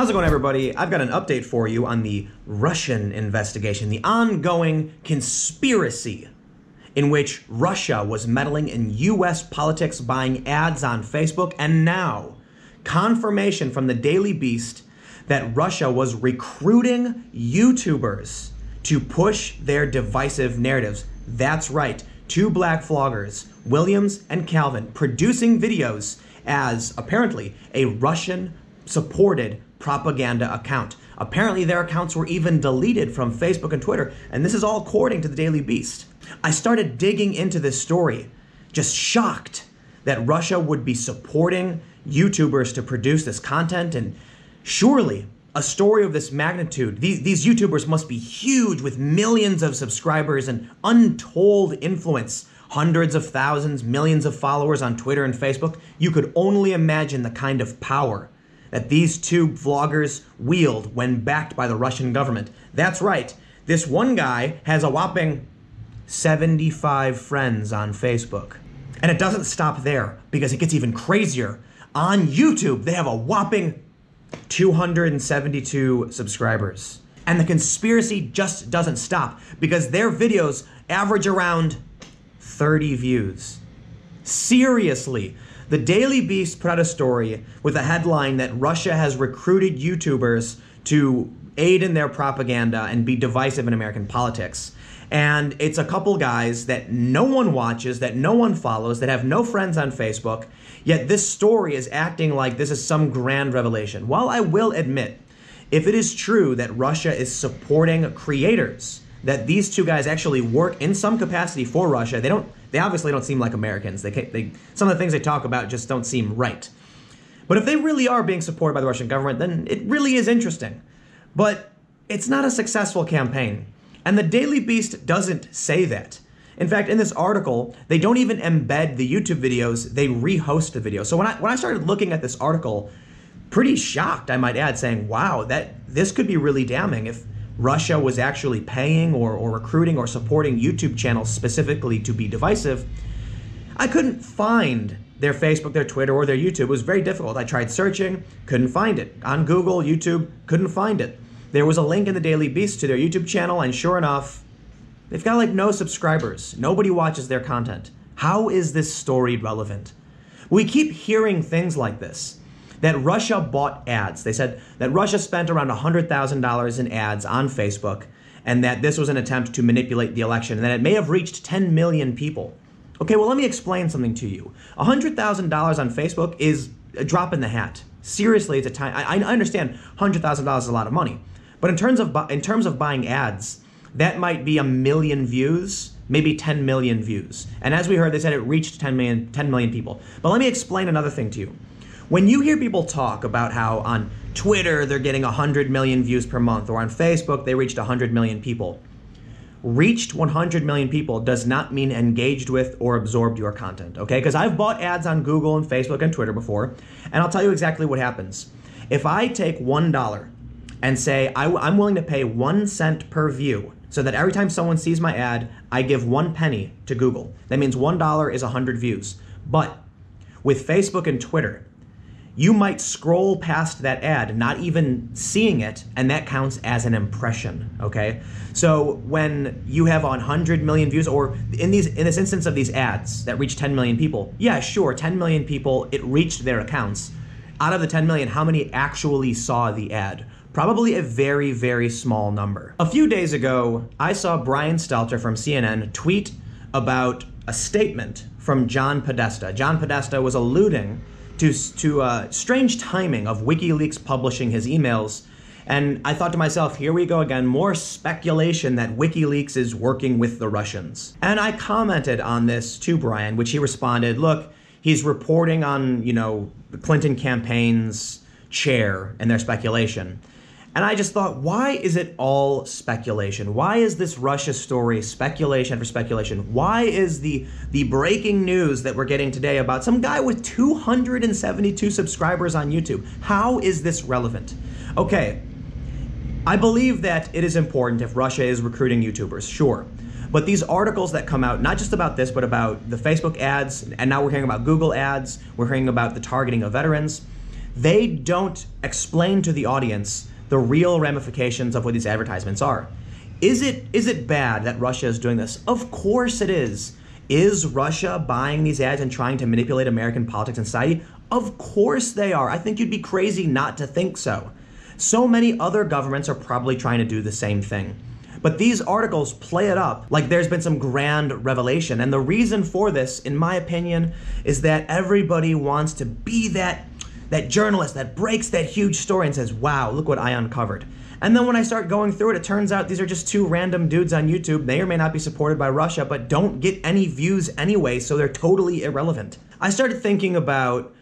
How's it going, everybody? I've got an update for you on the Russian investigation, the ongoing conspiracy in which Russia was meddling in U.S. politics, buying ads on Facebook, and now confirmation from the Daily Beast that Russia was recruiting YouTubers to push their divisive narratives. That's right, two black vloggers, Williams and Calvin, producing videos as apparently a Russian-supported propaganda account. Apparently their accounts were even deleted from Facebook and Twitter, and this is all according to the Daily Beast. I started digging into this story, just shocked that Russia would be supporting YouTubers to produce this content, and surely a story of this magnitude, these YouTubers must be huge with millions of subscribers and untold influence, hundreds of thousands, millions of followers on Twitter and Facebook. You could only imagine the kind of power that these two vloggers wield when backed by the Russian government. That's right, this one guy has a whopping 75 friends on Facebook. And it doesn't stop there, because it gets even crazier. On YouTube, they have a whopping 272 subscribers. And the conspiracy just doesn't stop, because their videos average around 30 views. Seriously, the Daily Beast put out a story with a headline that Russia has recruited YouTubers to aid in their propaganda and be divisive in American politics. And it's a couple guys that no one watches, that no one follows, that have no friends on Facebook, yet this story is acting like this is some grand revelation. While I will admit, if it is true that Russia is supporting creators, that these two guys actually work in some capacity for Russia, they obviously don't seem like Americans. Some of the things they talk about just don't seem right. But if they really are being supported by the Russian government, then it really is interesting. But it's not a successful campaign. And the Daily Beast doesn't say that. In fact, in this article, they don't even embed the YouTube videos, they rehost the video. So when I started looking at this article, pretty shocked, I might add, saying, wow, this could be really damning if Russia was actually paying or recruiting or supporting YouTube channels specifically to be divisive. I couldn't find their Facebook, their Twitter, or their YouTube. It was very difficult. I tried searching, couldn't find it. On Google, YouTube, couldn't find it. There was a link in the Daily Beast to their YouTube channel, and sure enough, they've got like no subscribers. Nobody watches their content. How is this story relevant? We keep hearing things like this, that Russia bought ads. They said that Russia spent around $100,000 in ads on Facebook, and that this was an attempt to manipulate the election, and that it may have reached 10 million people. Okay, well, let me explain something to you. $100,000 on Facebook is a drop in the hat. Seriously, it's a time. I understand $100,000 is a lot of money, but in terms of buying ads, that might be 1 million views, maybe 10 million views. And as we heard, they said it reached 10 million people. But let me explain another thing to you. When you hear people talk about how on Twitter they're getting 100 million views per month, or on Facebook they reached 100 million people, reached 100 million people does not mean engaged with or absorbed your content, okay? Because I've bought ads on Google and Facebook and Twitter before, and I'll tell you exactly what happens. If I take $1 and say I'm willing to pay 1 cent per view, so that every time someone sees my ad, I give 1 penny to Google. That means $1 is 100 views. But with Facebook and Twitter, you might scroll past that ad, not even seeing it, and that counts as an impression, okay? So when you have 100 million views, or in this instance of these ads that reach 10 million people, yeah, sure, 10 million people, it reached their accounts. Out of the 10 million, how many actually saw the ad? Probably a very, very small number. A few days ago, I saw Brian Stelter from CNN tweet about a statement from John Podesta. John Podesta was alluding to strange timing of WikiLeaks publishing his emails, and I thought to myself, here we go again, more speculation that WikiLeaks is working with the Russians. And I commented on this to Brian, which he responded, look, he's reporting on, the Clinton campaign's chair and their speculation. And I just thought, why is it all speculation? Why is this Russia story speculation for speculation? Why is the breaking news that we're getting today about some guy with 272 subscribers on YouTube? How is this relevant? Okay, I believe that it is important if Russia is recruiting YouTubers, sure. But these articles that come out, not just about this, but about the Facebook ads, and now we're hearing about Google ads, we're hearing about the targeting of veterans, They don't explain to the audience the real ramifications of what these advertisements are. Is it bad that Russia is doing this? Of course it is. Is Russia buying these ads and trying to manipulate American politics and society? Of course they are. I think you'd be crazy not to think so. So many other governments are probably trying to do the same thing. But these articles play it up like there's been some grand revelation. And the reason for this, in my opinion, is that everybody wants to be that journalist that breaks that huge story and says, wow, look what I uncovered. And then when I start going through it turns out these are just two random dudes on YouTube. They or may not be supported by Russia, but don't get any views anyway, so they're totally irrelevant. I started thinking about,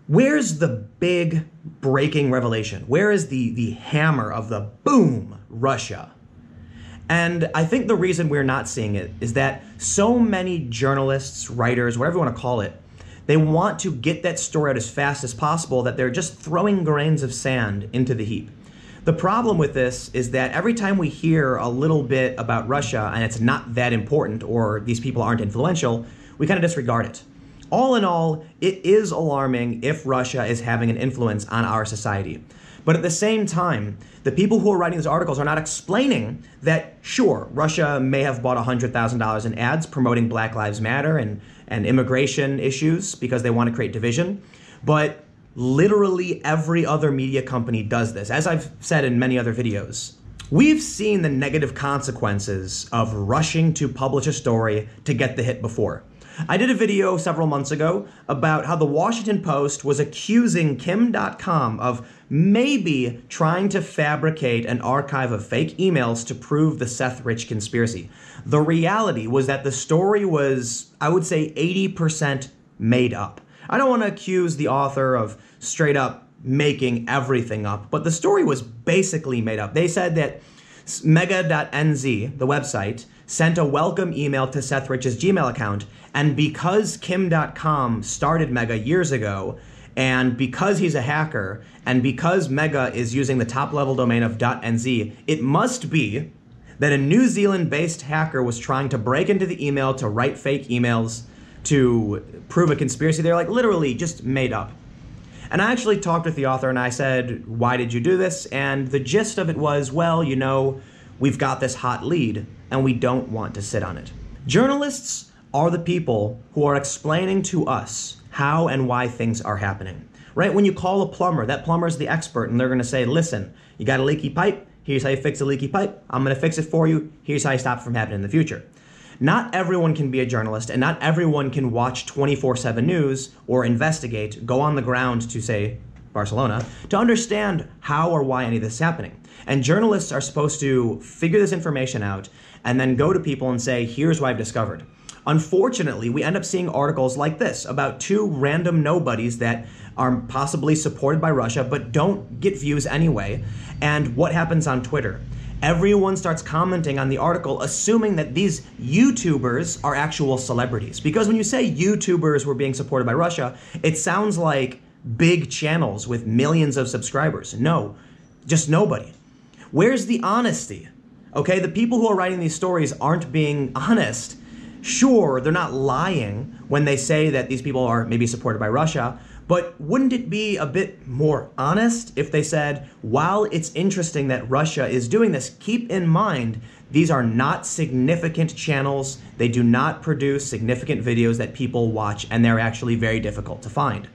where's the big breaking revelation? Where is the hammer of the boom, Russia? And I think the reason we're not seeing it is that so many journalists, writers, whatever you want to call it, they want to get that story out as fast as possible that they're just throwing grains of sand into the heap. The problem with this is that every time we hear a little bit about Russia and it's not that important or these people aren't influential, we kind of disregard it. All in all, it is alarming if Russia is having an influence on our society. But at the same time, the people who are writing these articles are not explaining that, sure, Russia may have bought $100,000 in ads promoting Black Lives Matter and immigration issues because they want to create division, but literally every other media company does this, as I've said in many other videos. We've seen the negative consequences of rushing to publish a story to get the hit before. I did a video several months ago about how the Washington Post was accusing Kim.com of maybe trying to fabricate an archive of fake emails to prove the Seth Rich conspiracy. The reality was that the story was, I would say, 80% made up. I don't want to accuse the author of straight up making everything up, but the story was basically made up. They said that mega.nz, the website, sent a welcome email to Seth Rich's Gmail account, and because Kim.com started Mega years ago, and because he's a hacker, and because Mega is using the top-level domain of .nz, it must be that a New Zealand-based hacker was trying to break into the email to write fake emails to prove a conspiracy. They're like literally just made up. And I actually talked with the author and I said, why did you do this? And the gist of it was, well, you know, we've got this hot lead and we don't want to sit on it. Journalists are the people who are explaining to us how and why things are happening, right? When you call a plumber, that plumber's the expert and they're gonna say, listen, you got a leaky pipe, here's how you fix a leaky pipe, I'm gonna fix it for you, here's how you stop it from happening in the future. Not everyone can be a journalist, and not everyone can watch 24/7 news or investigate, go on the ground to, say, Barcelona, to understand how or why any of this is happening. And journalists are supposed to figure this information out and then go to people and say, here's what I've discovered. Unfortunately, we end up seeing articles like this about two random nobodies that are possibly supported by Russia but don't get views anyway. And what happens on Twitter? Everyone starts commenting on the article assuming that these YouTubers are actual celebrities. Because when you say YouTubers were being supported by Russia, it sounds like big channels with millions of subscribers. No, just nobody. Where's the honesty? Okay, the people who are writing these stories aren't being honest. Sure, they're not lying when they say that these people are maybe supported by Russia, but wouldn't it be a bit more honest if they said, while it's interesting that Russia is doing this, keep in mind, these are not significant channels. They do not produce significant videos that people watch, and they're actually very difficult to find.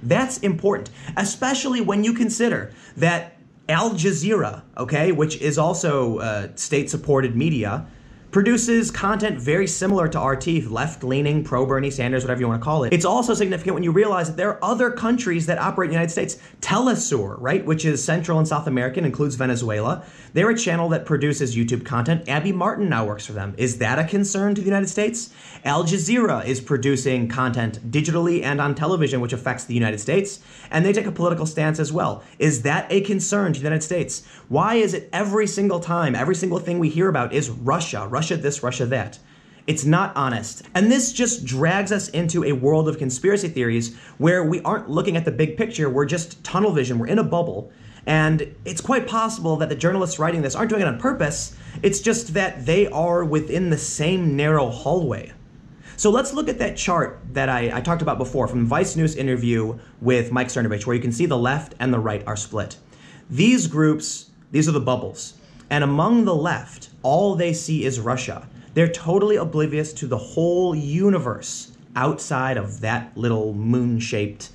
That's important, especially when you consider that Al Jazeera, okay, which is also state-supported media, produces content very similar to RT, left-leaning, pro-Bernie Sanders, whatever you want to call it. It's also significant when you realize that there are other countries that operate in the United States. Telesur, right, which is Central and South American, includes Venezuela. They're a channel that produces YouTube content. Abby Martin now works for them. Is that a concern to the United States? Al Jazeera is producing content digitally and on television, which affects the United States, and they take a political stance as well. Is that a concern to the United States? Why is it every single time, every single thing we hear about is Russia, Russia this, Russia that? It's not honest. And this just drags us into a world of conspiracy theories where we aren't looking at the big picture, we're just tunnel vision, we're in a bubble. And it's quite possible that the journalists writing this aren't doing it on purpose, it's just that they are within the same narrow hallway. So let's look at that chart that I talked about before from Vice News interview with Mike Cernovich, where you can see the left and the right are split. These groups, these are the bubbles. And among the left, all they see is Russia. They're totally oblivious to the whole universe outside of that little moon-shaped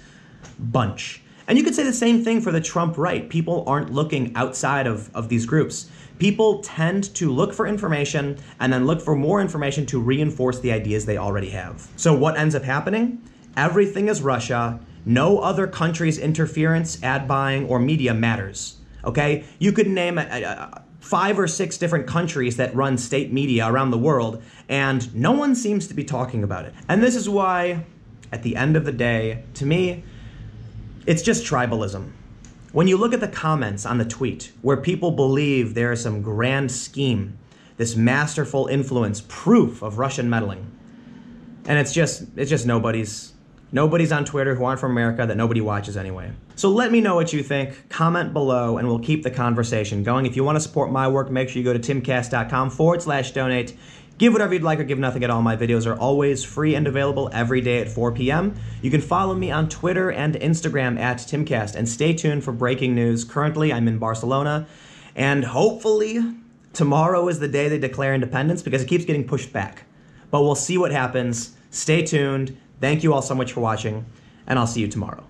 bunch. And you could say the same thing for the Trump right. People aren't looking outside of these groups. People tend to look for information and then look for more information to reinforce the ideas they already have. So what ends up happening? Everything is Russia. No other country's interference, ad buying, or media matters. Okay? You could name 5 or 6 different countries that run state media around the world, and no one seems to be talking about it. And this is why, at the end of the day, to me, it's just tribalism. When you look at the comments on the tweet where people believe there is some grand scheme, this masterful influence, proof of Russian meddling, and it's just nobody's on Twitter who aren't from America that nobody watches anyway. So let me know what you think. Comment below and we'll keep the conversation going. If you want to support my work, make sure you go to timcast.com/donate. Give whatever you'd like or give nothing at all. My videos are always free and available every day at 4 p.m. You can follow me on Twitter and Instagram at Timcast, and stay tuned for breaking news. Currently, I'm in Barcelona, and hopefully tomorrow is the day they declare independence because it keeps getting pushed back. But we'll see what happens. Stay tuned. Thank you all so much for watching, and I'll see you tomorrow.